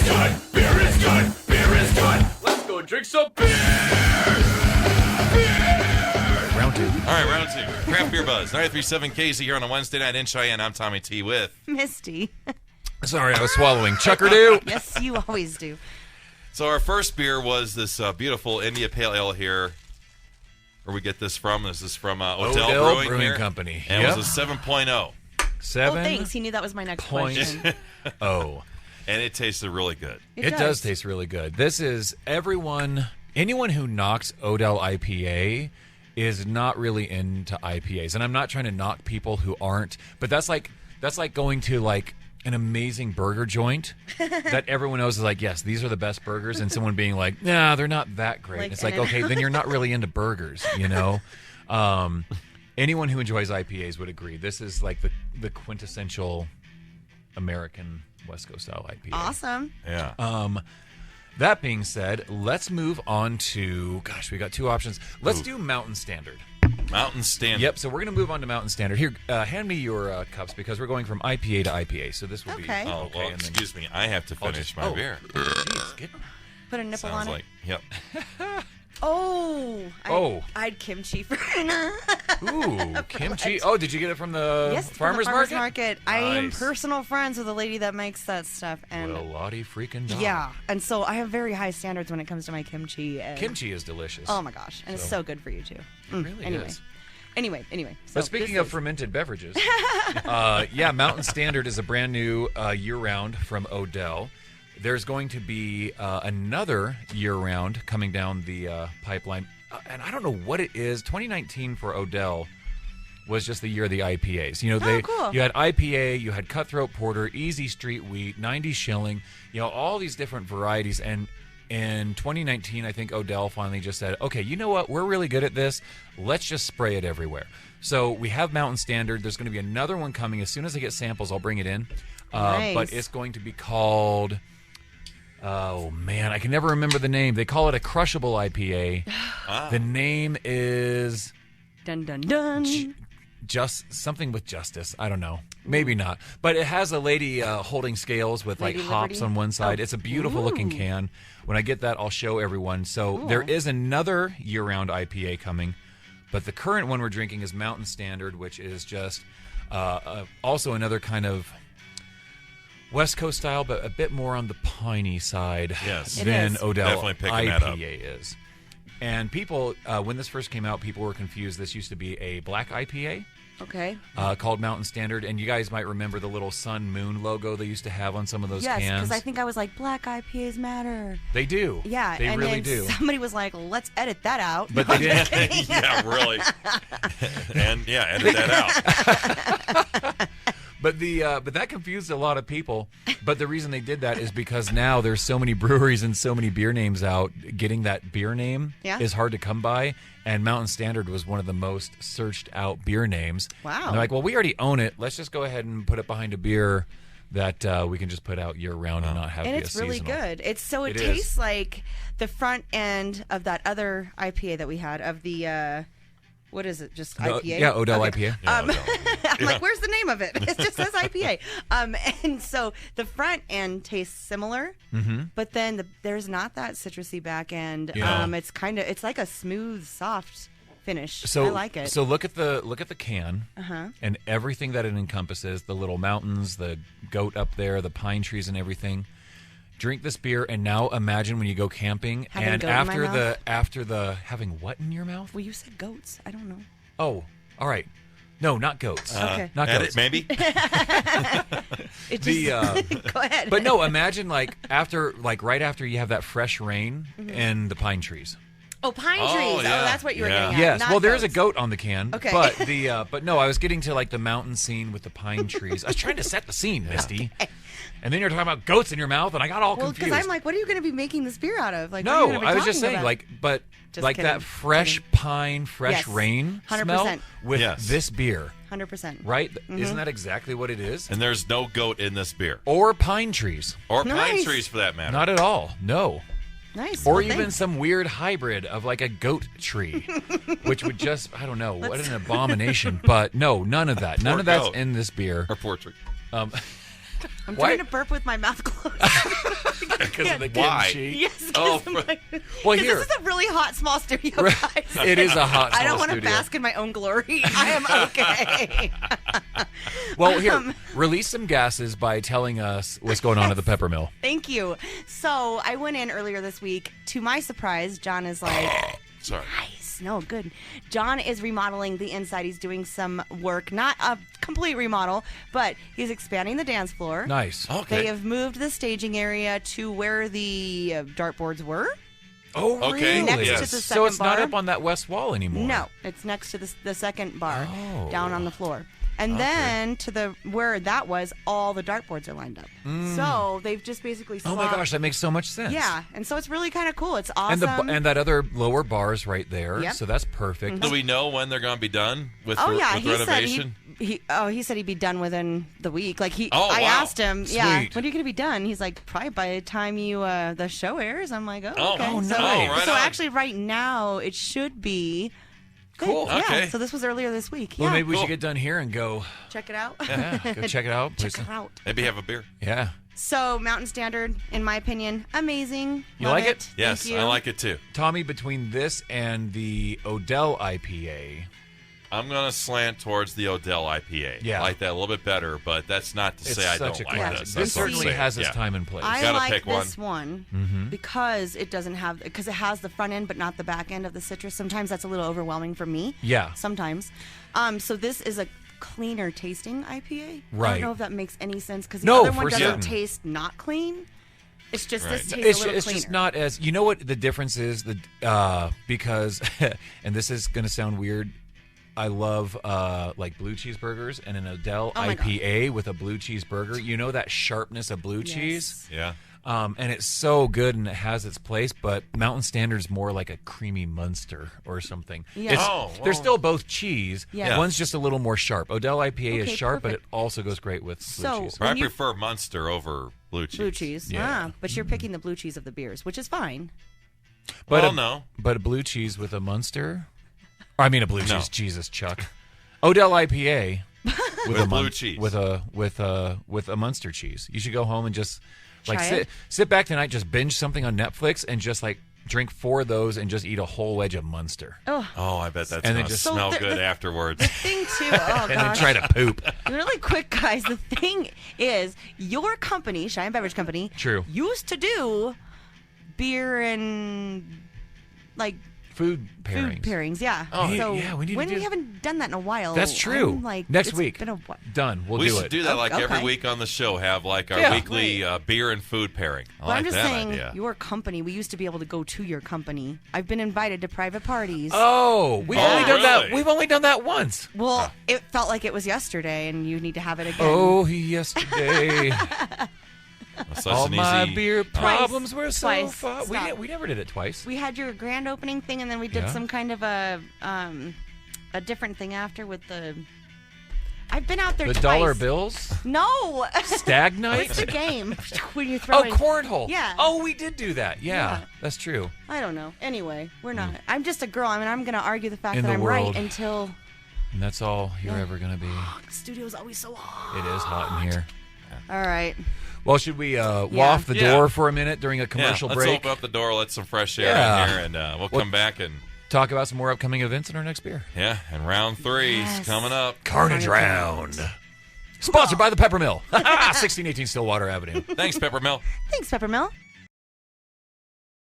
good. Beer is good. Beer is good. Let's go drink some beer. Round two. All right, round two. Craft Beer Buzz. 93.7 KAZY here on a Wednesday night in Cheyenne. I'm Tommy T with Misty. Sorry, I was swallowing. Chuckerdoo. Yes, you always do. So our first beer was this beautiful India Pale Ale here. Where we get this from? This is from Odell Brewing here. Company. And it was a 7.0. 7. Oh, thanks. He knew that was my next question. Oh. And it tasted really good. It does taste really good. This is anyone who knocks Odell IPA is not really into IPAs. And I'm not trying to knock people who aren't, but that's like going to like an amazing burger joint that everyone knows is like, yes, these are the best burgers, and someone being like, nah, they're not that great. Like, it's like, okay, then you're not really into burgers, you know? Anyone who enjoys IPAs would agree. This is like the quintessential American West Coast style IPA. Awesome. Yeah. That being said, let's move on to, we got two options. Let's do Mountain Standard. Mountain Standard. Yep, so we're going to move on to Mountain Standard. Here, hand me your cups because we're going from IPA to IPA. So this will be... Okay. Oh, well, and then- excuse me. I have to finish my beer. Jeez, Put a nipple Sounds on like, it. yep. I'd kimchi for Ooh, kimchi. Oh, did you get it from the farmer's market? I am Nice. personal friends with the lady that makes that stuff. And Well, Lottie freaking dog. yeah, and so I have very high standards when it comes to my kimchi. And, Kimchi is delicious. oh my gosh, and it's so good for you too. It really anyway. is. Anyway. So But speaking this of is- fermented beverages, Mountain Standard is a brand new year-round from Odell. There's going to be another year-round coming down the pipeline. And I don't know what it is. 2019 for Odell was just the year of the IPAs. You know, cool. you had IPA, you had Cutthroat Porter, Easy Street Wheat, 90 Shilling, you know, all these different varieties. And in 2019, I think Odell finally just said, okay, you know what? We're really good at this. Let's just spray it everywhere. So we have Mountain Standard. There's going to be another one coming. As soon as I get samples, I'll bring it in. Nice. But it's going to be called... Oh, man, I can never remember the name. They call it a crushable IPA. The name is dun dun dun. just something with justice. I don't know. Maybe not. But it has a lady holding scales with Lady like hops Liberty? on one side. Oh. It's a beautiful looking can. When I get that, I'll show everyone. So there is another year-round IPA coming. But the current one we're drinking is Mountain Standard, which is just also another kind of West Coast style, but a bit more on the piney side Yes. It than is. Odell Definitely picking that up. IPA is. And people, when this first came out, people were confused. This used to be a black IPA Okay. called Mountain Standard, and you guys might remember the little sun moon logo they used to have on some of those Yes, cans. because I think I was like, black IPAs matter. They do. Yeah, they and really then do. somebody was like, let's edit that out. But they didn't. Yeah, really. And yeah, edit that out. But that confused a lot of people. But the reason they did that is because now there's so many breweries and so many beer names out. Getting that beer name is hard to come by. And Mountain Standard was one of the most searched out beer names. Wow. And they're like, well, we already own it. Let's just go ahead and put it behind a beer that we can just put out year round and not have and be it's a really seasonal. good. It It is. tastes like the front end of that other IPA that we had of the what is it? Just IPA? Yeah, Odell Okay. IPA. Yeah, Odell. I'm like, where's the name of it? It just says IPA. And so the front end tastes similar, but then there's not that citrusy back end. Yeah. It's like a smooth, soft finish. So I like it. So look at the can and everything that it encompasses, the little mountains, the goat up there, the pine trees and everything. Drink this beer and now imagine when you go camping Having and goat in my after mouth? the having what in your mouth? Well, you said goats. I don't know. Oh, all right. No, not goats. Okay. Not Edit, goats. maybe. It just, The go ahead. but no, imagine right after you have that fresh rain and the pine trees. Oh, pine Oh, trees. yeah. Oh, that's what you were Yeah. getting at. Yes. Not Well, there is a goats. goat on the can. Okay. But no, I was getting to like the mountain scene with the pine trees. I was trying to set the scene, Misty. And then you're talking about goats in your mouth, and I got all Well, confused. because I'm like, what are you going to be making this beer out of? Like, what are you no, gonna be I was just talking saying, about? but Just like kidding. that fresh pine, fresh Yes. rain 100%. smell with Yes. this beer, 100%. right? Isn't that exactly what it is? And there's no goat in this beer. Or pine trees? Or pine Nice. trees, for that matter. Not at all. No. Nice. Or Well, even thanks. some weird hybrid of like a goat tree, which would just, I don't know, what an abomination. But no, none of that. None Poor of that's goat. in this beer. Or portrait. I'm why- trying to burp with my mouth closed. because of the Why? kimchi. Yes. Oh, Well, here. This is a really hot small studio, guys. It is a hot I don't small want to studio. bask in my own glory. I am okay. Well, here, release some gases by telling us what's going on at the pepper mill. Thank you. So I went in earlier this week. To my surprise, John is like, Sorry. nice. No, good. John is remodeling the inside. He's doing some work, not a complete remodel, but he's expanding the dance floor. Nice. Okay. They have moved the staging area to where the dartboards were. Oh, Okay, really? Next yes. to the So second it's not bar. up on that west wall anymore. No, it's next to the second bar, Oh. down on the floor. And then to the where that was, all the dartboards are lined up. So they've just basically Oh swapped. my gosh, that makes so much sense. Yeah, and so it's really kind of cool. It's And awesome. and that other lower bar is right there, Yep. so that's perfect. Do we know when they're going to be done with, oh yeah, with he renovation? said he said he'd be done within the week. Like Oh, I wow. asked him, yeah, Sweet. when are you gonna be done? He's like, probably by the time you the show airs. I'm like, Oh, okay. oh, so, nice. right so on. actually, right now it should be good. Cool. Yeah. Okay. So this was earlier this week. Well, yeah. maybe we Cool. should get done here and go. Check it out. Yeah, go check it out. Check please. it out. Maybe have a beer. Yeah. So Mountain Standard, in my opinion, amazing. You Love like it? Yes, Thank you. I like it too. Tommy, between this and the Odell IPA, I'm going to slant towards the Odell IPA. Yeah. I like that a little bit better, but that's not to it's say I such don't a like classic. this. This That's what I'm certainly saying. has its Yeah. time and place. I Gotta like pick this one Mm-hmm. because it doesn't have because it has the front end but not the back end of the citrus. Sometimes that's a little overwhelming for me. Yeah. Sometimes. So this is a cleaner tasting IPA. I Right. don't know if that makes any sense because the No, other one for doesn't certain. taste not clean. It's just this Right. tastes It's, a little it's cleaner. just not as you know what the difference is because and this is going to sound weird. I love like blue cheeseburgers and an Odell Oh my IPA with a blue cheeseburger. You know that sharpness of blue Yes. cheese, Yeah. and it's so good and it has its place. But Mountain Standard's more like a creamy Munster or something. Yeah. It's- Oh, they're well. still both cheese. Yeah. One's just a little more sharp. Odell IPA is Okay, sharp, perfect. but it also goes great with blue So- cheese. But I When you- prefer Munster over blue cheese. blue cheese. Yeah. But you're picking the blue cheese of the beers, which is fine. But Well, a, no. But a blue cheese with a Munster? I mean a blue No. cheese. Jesus, Chuck. Odell IPA With a blue cheese. with a Munster cheese. You should go home and just like Try it. sit back tonight, just binge something on Netflix and just like drink 4 of those and just eat a whole wedge of Munster. Oh, Oh, I bet that's And going then to just- smell So good the- afterwards. thing too. Oh And then gosh. try to poop. Really quick, guys. The thing is, your company, Cheyenne Beverage Company, True. used to do beer and like Food pairings. food pairings. Yeah. Oh, so yeah, we need to when do- we haven't done that in a while. That's true. I'm like Next it's week. Been a while. Done. We'll We do should it. do that like every Okay. week on the show. Have like our Yeah. weekly beer and food pairing. I But like I'm just that saying, idea. your company. We used to be able to go to your company. I've been invited to private parties. Oh, we've Oh, only done that. really? We've only done that once. Well, it felt like it was yesterday, and you need to have it again. Oh, yesterday. Such All an my easy- beer problems were so Twice. far. Stop. We never did it twice. We had your grand opening thing, and then we did Yeah. some kind of a different thing after with the. I've been out there The twice. dollar bills? No. Stag night? What's the game when you throw Oh, in? cornhole. Yeah. Oh, we did do that. Yeah, Yeah. that's true. I don't know. Anyway, we're not. I'm just a girl. I mean, I'm going to argue the fact In that the I'm world. right until And that's all you're Yeah. ever going to be. the studio's always so hot. It is hot in here. All right. Well, should we waft the Yeah. door for a minute during a Yeah, commercial let's break? open up the door, let some fresh air Yeah. in here, and we'll come back and Talk about some more upcoming events in our next beer. yeah, and round 3 is Yes. coming up. Carnage Round. Sponsored by the Peppermill. 1618 Stillwater Avenue. Thanks, Peppermill. Thanks, Peppermill.